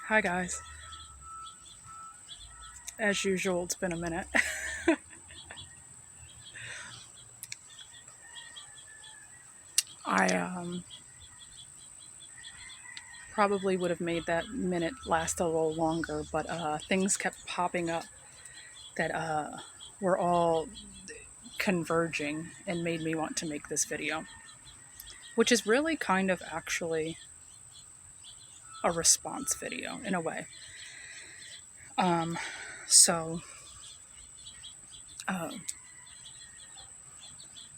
Hi guys. As usual, it's been a minute. I probably would have made that minute last a little longer, but things kept popping up that were all converging and made me want to make this video, which is really kind of actually a response video in a way. Um, so uh,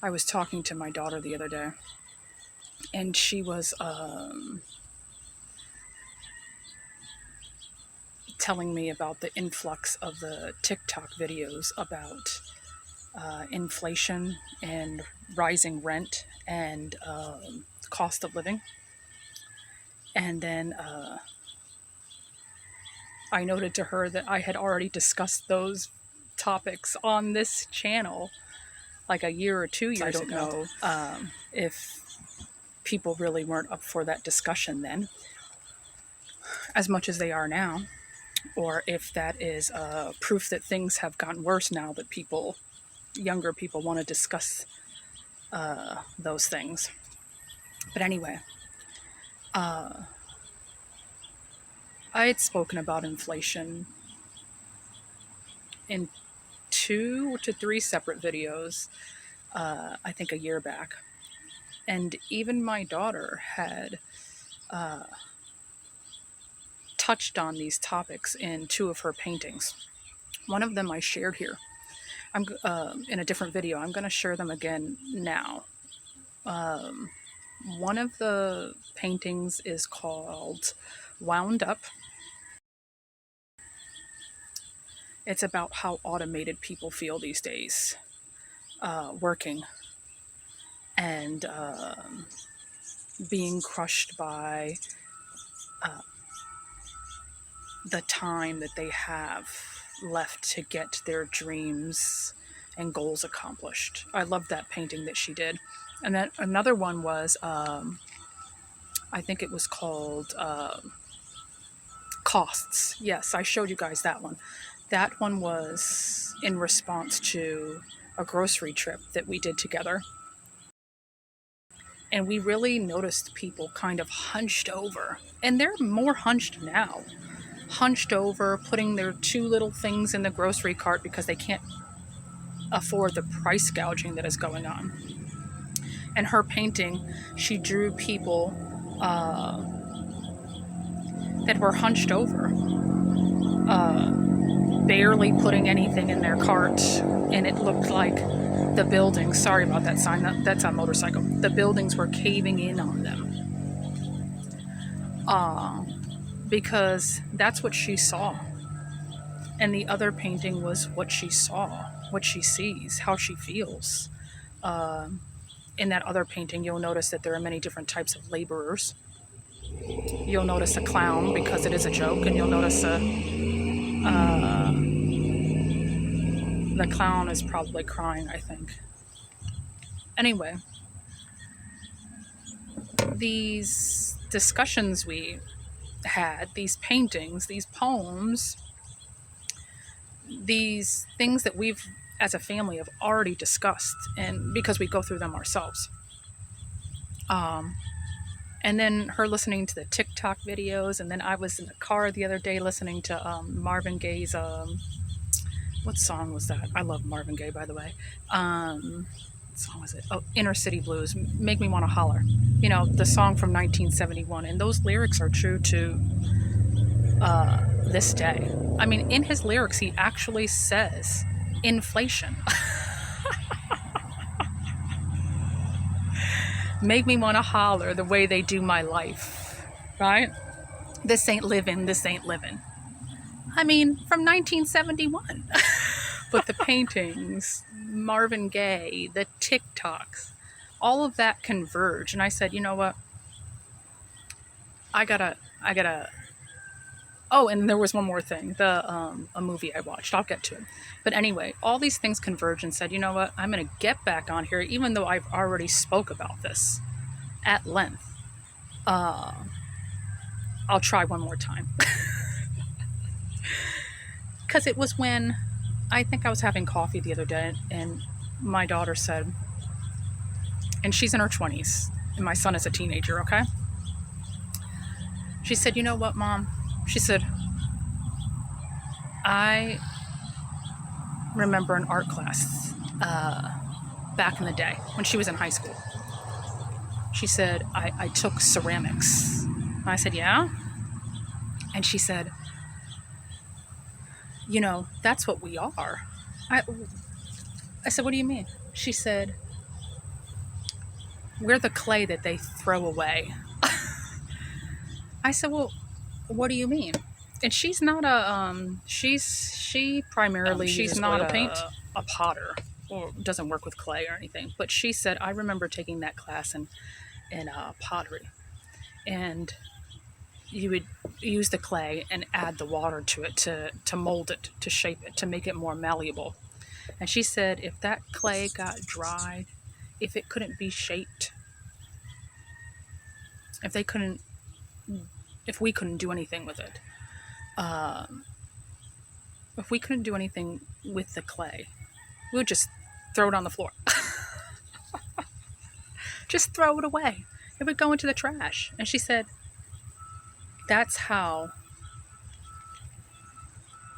I was talking to my daughter the other day, and she was telling me about the influx of the TikTok videos about inflation and rising rent and cost of living. And then I noted to her that I had already discussed those topics on this channel like a year or 2 years ago. I don't know if people really weren't up for that discussion then as much as they are now, or if that is proof that things have gotten worse now that younger people want to discuss those things. But anyway, I had spoken about inflation in 2 to 3 separate videos, I think a year back. And even my daughter had touched on these topics in 2 of her paintings. One of them I shared here. I'm in a different video. I'm going to share them again now. One of the paintings is called Wound Up. It's about how automated people feel these days, working and being crushed by the time that they have left to get their dreams and goals accomplished. I loved that painting that she did. And then another one was, I think it was called Costs. Yes, I showed you guys that one. That one was in response to a grocery trip that we did together. And we really noticed people kind of hunched over. And they're more hunched now. Hunched over, putting their 2 little things in the grocery cart because they can't afford the price gouging that is going on. And her painting, she drew people that were hunched over, barely putting anything in their cart, and it looked like the buildings, sorry about that sign, that's a motorcycle, the buildings were caving in on them, because that's what she saw. And the other painting was what she saw, what she sees, how she feels. In that other painting, you'll notice that there are many different types of laborers. You'll notice a clown because it is a joke, and you'll notice the clown is probably crying, I think. Anyway, these discussions we had, these paintings, these poems, these things that we've, as a family, have already discussed, and because we go through them ourselves. And then her listening to the TikTok videos, and then I was in the car the other day listening to Marvin Gaye's, what song was that? I love Marvin Gaye, by the way. What song was it? Oh, Inner City Blues, Make Me Want to Holler. You know, the song from 1971, and those lyrics are true to this day. I mean, in his lyrics, he actually says inflation. Make me want to holler the way they do my life, right? This ain't living, this ain't living. I mean, from 1971. But the paintings, Marvin Gaye, the TikToks, all of that converge. And I said, you know what? I gotta, oh, and there was one more thing, a movie I watched. I'll get to it. But anyway, all these things converge and said, you know what? I'm going to get back on here, even though I've already spoke about this at length. I'll try one more time. Because it was when I think I was having coffee the other day, and my daughter said, and she's in her 20s, and my son is a teenager, okay? She said, "You know what, Mom?" She said, "I remember an art class back in the day when she was in high school." She said, I took ceramics. I said, "Yeah?" And she said, "You know, that's what we are." I said, "What do you mean?" She said, "We're the clay that they throw away." I said, "Well, what do you mean?" And she's not she primarily uses oil paint, a potter, or doesn't work with clay or anything. But she said, "I remember taking that class in pottery, and you would use the clay and add the water to it to mold it, to shape it, to make it more malleable." And she said, if that clay got dried, if it couldn't be shaped, if they couldn't, if we couldn't do anything with it, if we couldn't do anything with the clay, we would just throw it on the floor. Just throw it away. It would go into the trash. And she said, that's how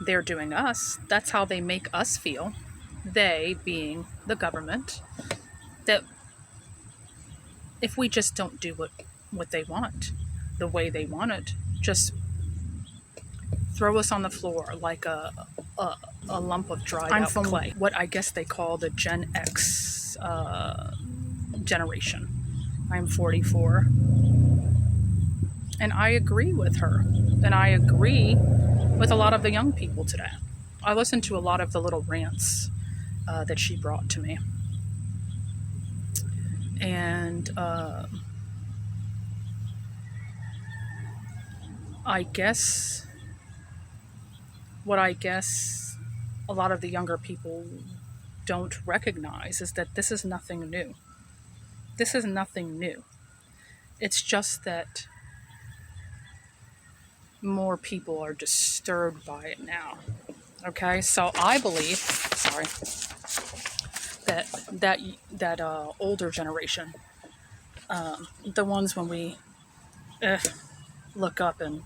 they're doing us. That's how they make us feel. They being the government. That if we just don't do what they want, the way they want it, just throw us on the floor like a lump of dried out clay. What I guess they call the Gen X generation. I'm 44. And I agree with her. And I agree with a lot of the young people today. I listened to a lot of the little rants that she brought to me. And I guess a lot of the younger people don't recognize is that this is nothing new. This is nothing new. It's just that more people are disturbed by it now. Okay, so I believe, that older generation, the ones when we look up and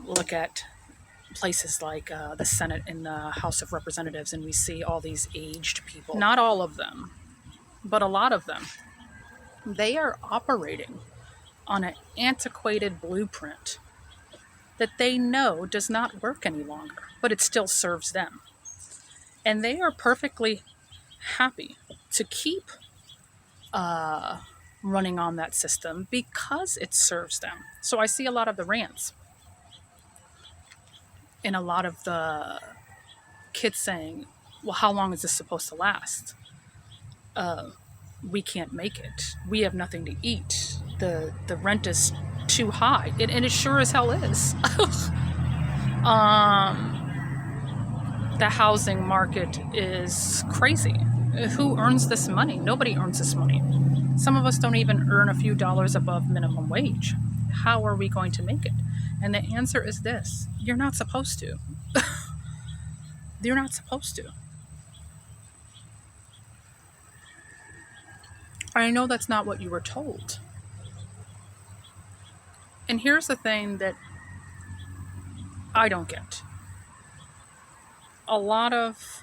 look at places like the Senate and the House of Representatives, and we see all these aged people. Not all of them, but a lot of them. They are operating on an antiquated blueprint that they know does not work any longer, but it still serves them. And they are perfectly happy to keep running on that system because it serves them. So I see a lot of the rants and a lot of the kids saying, well, how long is this supposed to last? We can't make it. We have nothing to eat. The rent is too high. And it sure as hell is. The housing market is crazy. Who earns this money? Nobody earns this money. Some of us don't even earn a few dollars above minimum wage. How are we going to make it? And the answer is this: you're not supposed to. You're not supposed to. I know that's not what you were told. And here's the thing that I don't get. A lot of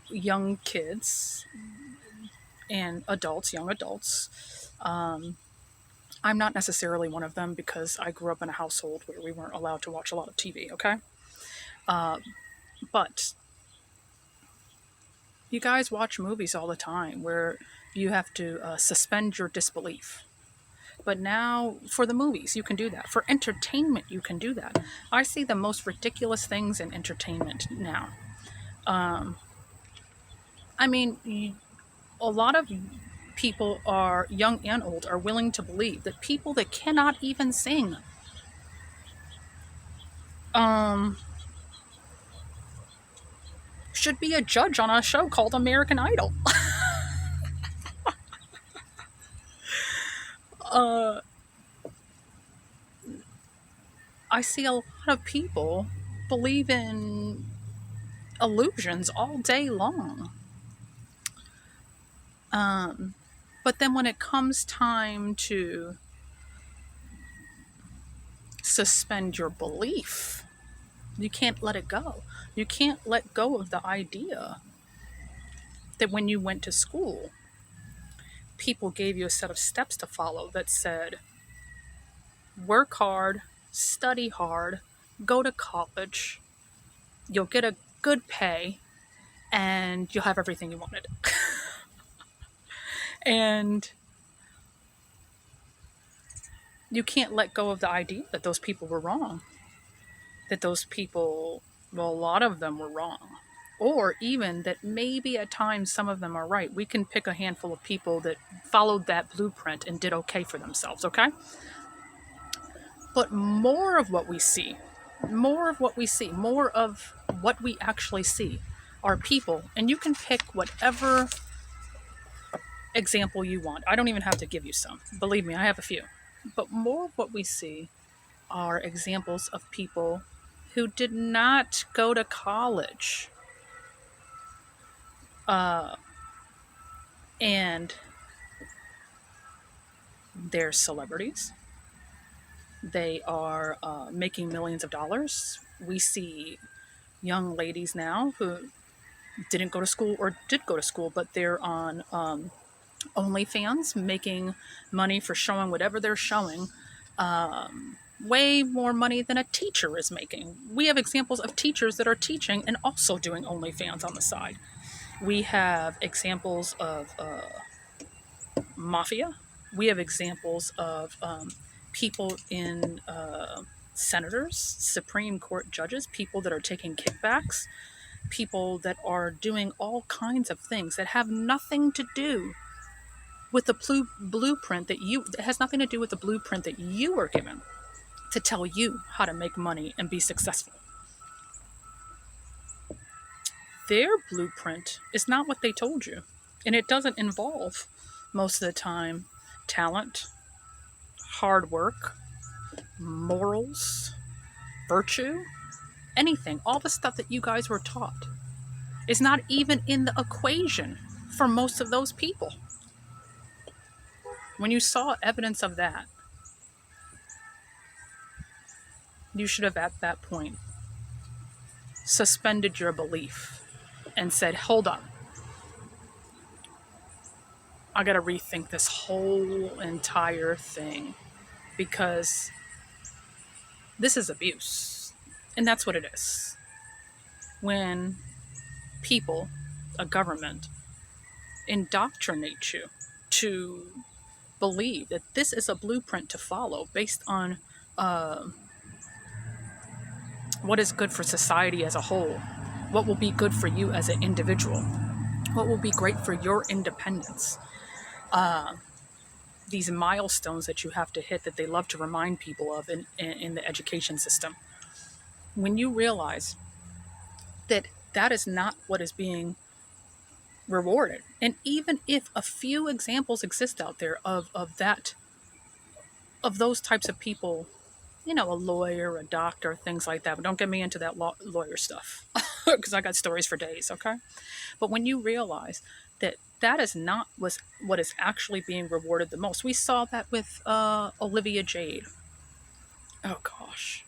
young kids and adults, young adults, I'm not necessarily one of them because I grew up in a household where we weren't allowed to watch a lot of TV, okay? But you guys watch movies all the time where you have to suspend your disbelief. But now, for the movies, you can do that. For entertainment, you can do that. I see the most ridiculous things in entertainment now. I mean, a lot of people are, young and old, are willing to believe that people that cannot even sing should be a judge on a show called American Idol. Uh, I see a lot of people believe in illusions all day long. But then when it comes time to suspend your belief, you can't let it go. You can't let go of the idea that when you went to school, people gave you a set of steps to follow that said, work hard, study hard, go to college, you'll get a good pay, and you'll have everything you wanted. And you can't let go of the idea that those people were wrong. That those people, well, a lot of them were wrong. Or even that maybe at times some of them are right. We can pick a handful of people that followed that blueprint and did okay for themselves, okay? But more of what we see, more of what we actually see are people, and you can pick whatever example you want. I don't even have to give you some. Believe me, I have a few. But more of what we see are examples of people who did not go to college. And they're celebrities. They are making millions of dollars. We see young ladies now who didn't go to school or did go to school, but they're on OnlyFans making money for showing whatever they're showing. Way more money than a teacher is making. We have examples of teachers that are teaching and also doing OnlyFans on the side. We have examples of mafia. We have examples of people in senators, Supreme Court judges, people that are taking kickbacks, people that are doing all kinds of things that have nothing to do with the blueprint that has nothing to do with the blueprint that you were given to tell you how to make money and be successful. Their blueprint is not what they told you. And it doesn't involve, most of the time, talent, hard work, morals, virtue, anything. All the stuff that you guys were taught is not even in the equation for most of those people. When you saw evidence of that, you should have at that point suspended your belief and said, hold on, I gotta rethink this whole entire thing because this is abuse. And that's what it is. When people, a government, indoctrinate you to believe that this is a blueprint to follow based on what is good for society as a whole, what will be good for you as an individual, what will be great for your independence. These milestones that you have to hit that they love to remind people of in the education system. When you realize that that is not what is being rewarded, and even if a few examples exist out there of those types of people, a lawyer, a doctor, things like that, but don't get me into that lawyer stuff because I got stories for days, okay? But when you realize that that is not what is actually being rewarded the most. We saw that with Olivia Jade. Oh gosh,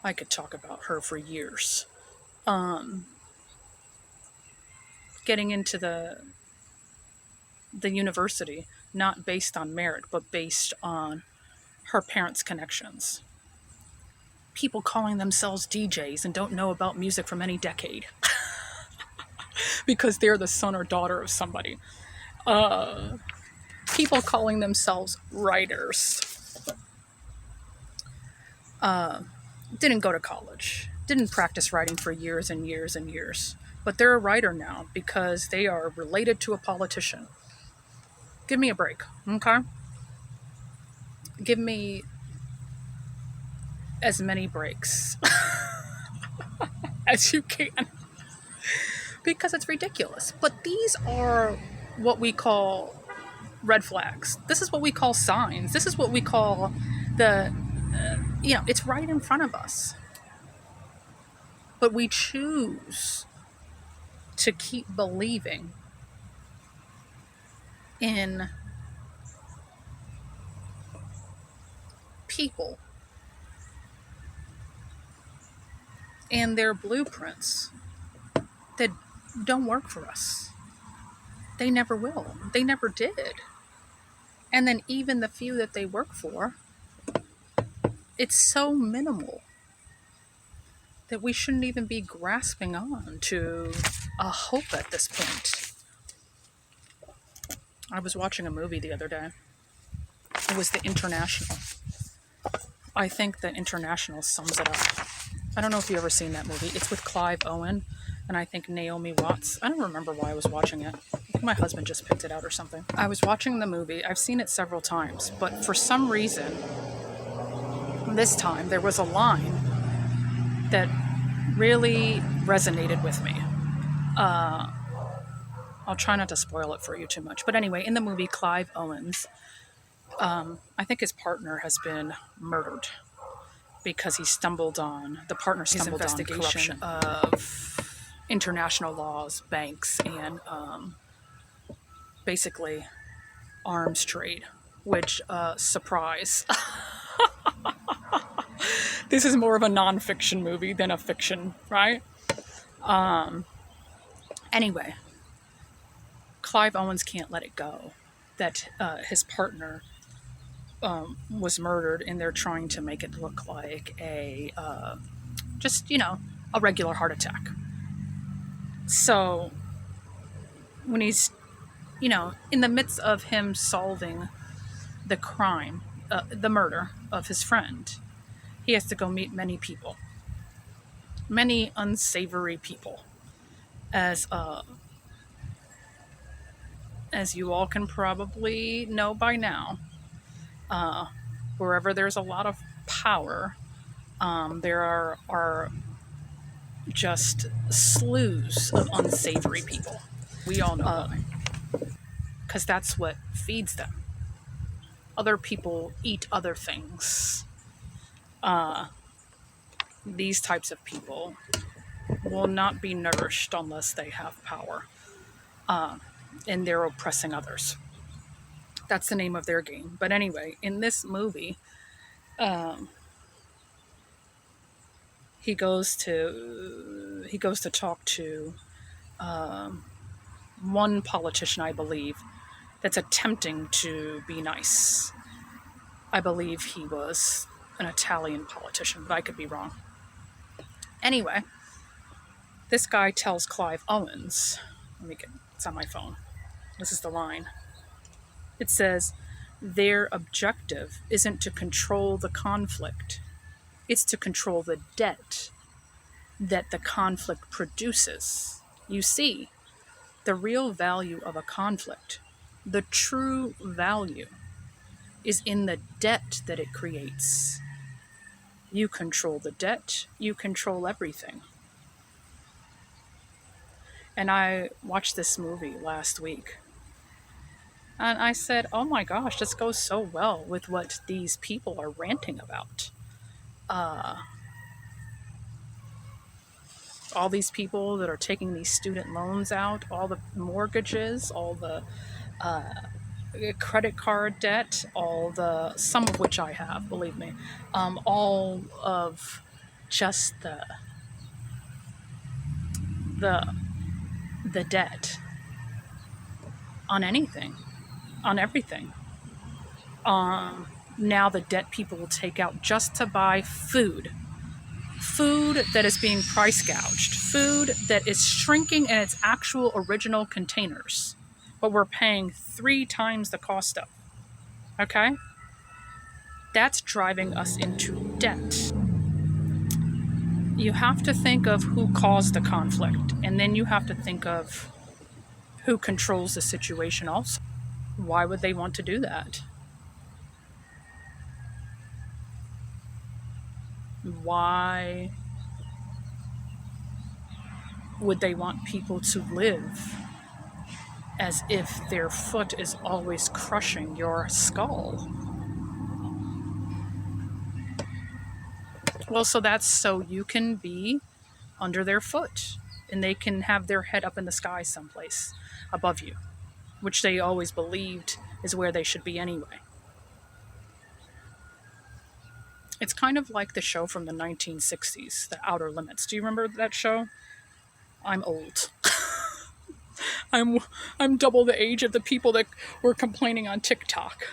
I could talk about her for years. Getting into the university, not based on merit, but based on her parents' connections. People calling themselves DJs and don't know about music from any decade because they're the son or daughter of somebody. People calling themselves writers. Didn't go to college, didn't practice writing for years and years and years, but they're a writer now because they are related to a politician. Give me a break, okay? Give me as many breaks as you can because it's ridiculous. But these are what we call red flags. This is what we call signs. This is what we call the, it's right in front of us. But we choose to keep believing in people and their blueprints that don't work for us. They never will. They never did. And then even the few that they work for, it's so minimal that we shouldn't even be grasping on to a hope at this point. I was watching a movie the other day. It was The International. I think The International sums it up. I don't know if you've ever seen that movie. It's with Clive Owen and I think Naomi Watts. I don't remember why I was watching it. I think my husband just picked it out or something. I was watching the movie. I've seen it several times, but for some reason, this time there was a line that really resonated with me. I'll try not to spoil it for you too much. But anyway, in the movie, Clive Owens, I think his partner has been murdered because he stumbled on corruption of international laws, banks, and basically arms trade, which, surprise. This is more of a non-fiction movie than a fiction, right? Anyway, Clive Owens can't let it go that his partner was murdered, and they're trying to make it look like a regular heart attack. So when he's, in the midst of him solving the crime, the murder of his friend, he has to go meet many people, many unsavory people, as you all can probably know by now. Wherever there's a lot of power, there are just slews of unsavory people. We all know why. Because that's what feeds them. Other people eat other things. These types of people will not be nourished unless they have power. And they're oppressing others. That's the name of their game. But anyway, in this movie, he goes to talk to one politician, I believe, that's attempting to be nice. I believe he was an Italian politician, but I could be wrong. Anyway, this guy tells Clive Owens, it's on my phone. This is the line. It says, their objective isn't to control the conflict. It's to control the debt that the conflict produces. You see, the real value of a conflict, the true value, is in the debt that it creates. You control the debt, you control everything. And I watched this movie last week. And I said, oh my gosh, this goes so well with what these people are ranting about. All these people that are taking these student loans out, all the mortgages, all the credit card debt, some of which I have, believe me, all of just the debt on anything, on everything. Now the debt people will take out just to buy food that is being price gouged, food that is shrinking in its actual original containers, but we're paying 3 times the cost of. Okay? That's driving us into debt. You have to think of who caused the conflict, and then you have to think of who controls the situation also. Why would they want to do that? Why would they want people to live as if their foot is always crushing your skull. Well, so that's so you can be under their foot and they can have their head up in the sky someplace above you, which they always believed is where they should be anyway. It's kind of like the show from the 1960s, The Outer Limits. Do you remember that show? I'm old. I'm double the age of the people that were complaining on TikTok.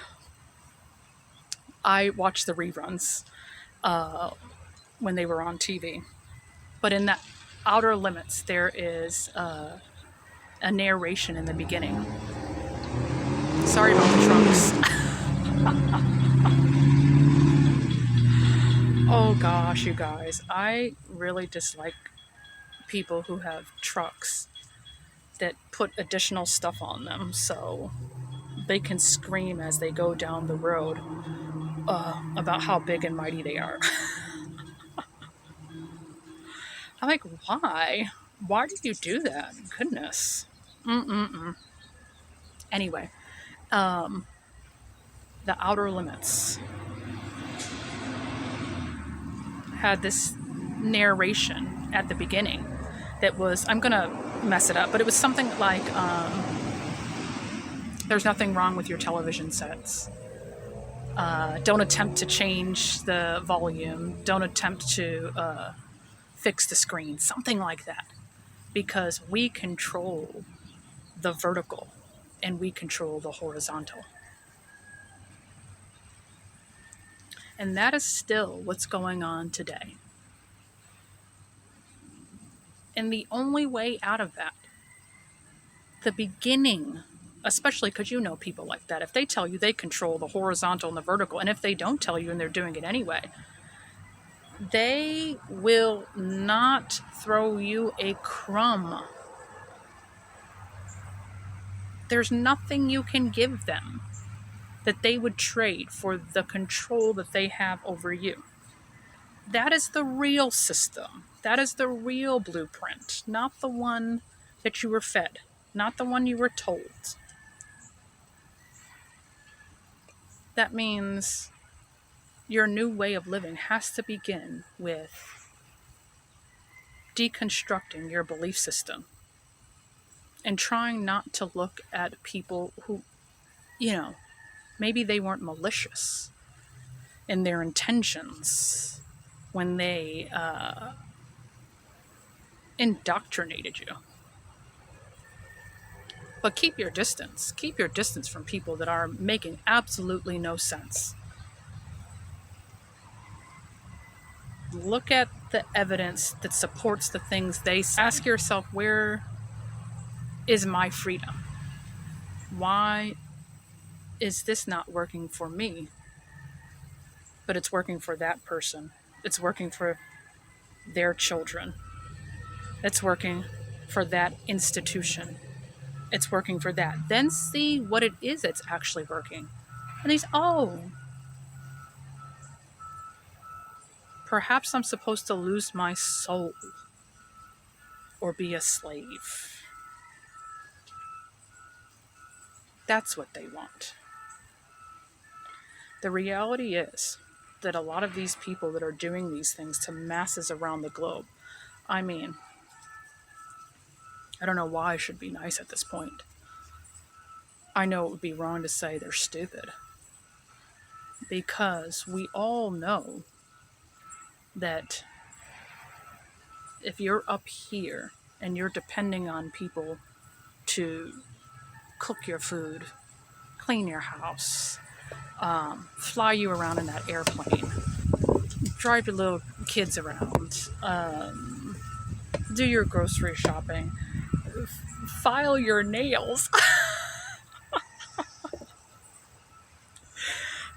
I watched the reruns when they were on TV. But in that Outer Limits, there is a narration in the beginning. Sorry about the trunks. Oh gosh, you guys. I really dislike people who have trucks that put additional stuff on them so they can scream as they go down the road about how big and mighty they are. I'm like, why? Why did you do that? Goodness. Anyway, The Outer Limits had this narration at the beginning that was, I'm gonna mess it up, but it was something like, there's nothing wrong with your television sets. Don't attempt to change the volume. Don't attempt to fix the screen. Something like that. Because we control the vertical and we control the horizontal. And that is still what's going on today. And the only way out of that, the beginning, especially because you know people like that, if they tell you they control the horizontal and the vertical, and if they don't tell you and they're doing it anyway, they will not throw you a crumb. There's nothing you can give them that they would trade for the control that they have over you. That is the real system. That is the real blueprint, not the one that you were fed, not the one you were told. That means your new way of living has to begin with deconstructing your belief system and trying not to look at people who, maybe they weren't malicious in their intentions when they indoctrinated you. But keep your distance. Keep your distance from people that are making absolutely no sense. Look at the evidence that supports the things they say. Ask yourself, where is my freedom? Why is this not working for me? But it's working for that person. It's working for their children. It's working for that institution. It's working for that. Then see what it is that's actually working. And perhaps I'm supposed to lose my soul or be a slave. That's what they want. The reality is that a lot of these people that are doing these things to masses around the globe, I don't know why I should be nice at this point. I know it would be wrong to say they're stupid. Because we all know that if you're up here and you're depending on people to cook your food, clean your house, fly you around in that airplane, drive your little kids around, do your grocery shopping, file your nails.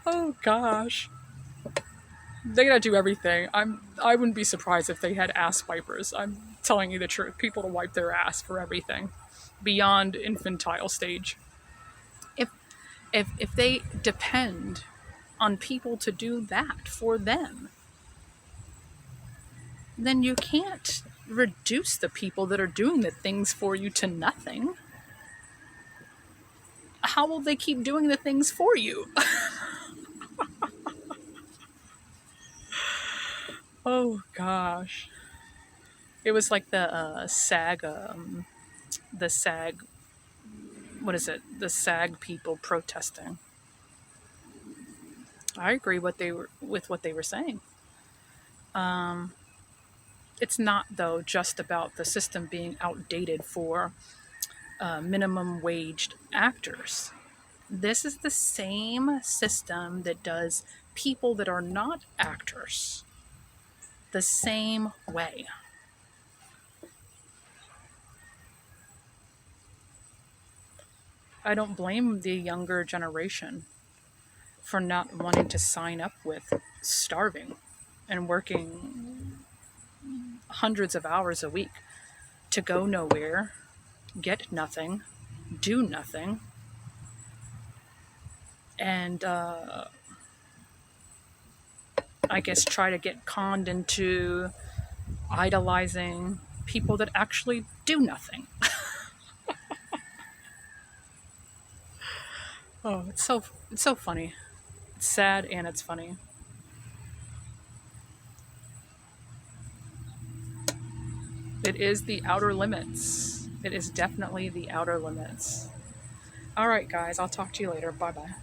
Oh gosh. They gotta do everything. I wouldn't be surprised if they had ass wipers. I'm telling you the truth. People to wipe their ass for everything. Beyond infantile stage. If they depend on people to do that for them, then you can't reduce the people that are doing the things for you to nothing. how will they keep doing the things for you? Oh gosh. It was like the SAG, what is it? The SAG people protesting. I agree with what they were saying. It's not though just about the system being outdated for minimum waged actors. This is the same system that does people that are not actors the same way. I don't blame the younger generation for not wanting to sign up with starving and working hundreds of hours a week to go nowhere, get nothing, do nothing, and I guess try to get conned into idolizing people that actually do nothing. Oh, it's so funny. It's sad and it's funny. It is the outer limits. It is definitely the outer limits. All right, guys, I'll talk to you later. Bye bye.